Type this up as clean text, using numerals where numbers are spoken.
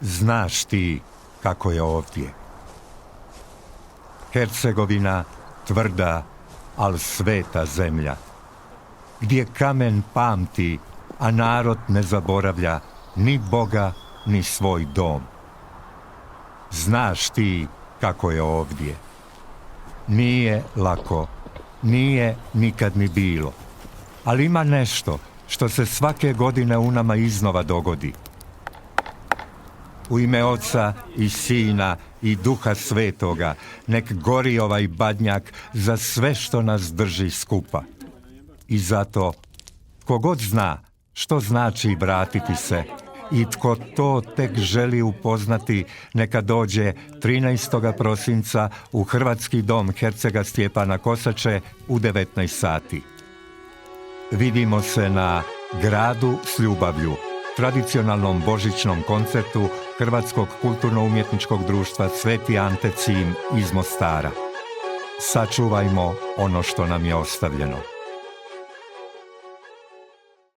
Znaš ti kako je ovdje. Hercegovina, tvrda, al sveta zemlja, gdje kamen pamti, a narod ne zaboravlja ni Boga, ni svoj dom. Znaš ti kako je ovdje. Nije lako, nije nikad ni bilo, ali ima nešto što se svake godine u nama iznova dogodi. U ime Oca i Sina i Duha Svetoga, nek gori ovaj badnjak za sve što nas drži skupa. I zato, tko god zna što znači vratiti se i tko to tek želi upoznati, neka dođe 13. prosinca u Hrvatski dom hercega Stjepana Kosače u 19 sati. Vidimo se na Gradu s ljubavlju, tradicionalnom božićnom koncertu Hrvatskog kulturno-umjetničkog društva Sveti Ante Cim iz Mostara. Sačuvajmo ono što nam je ostavljeno.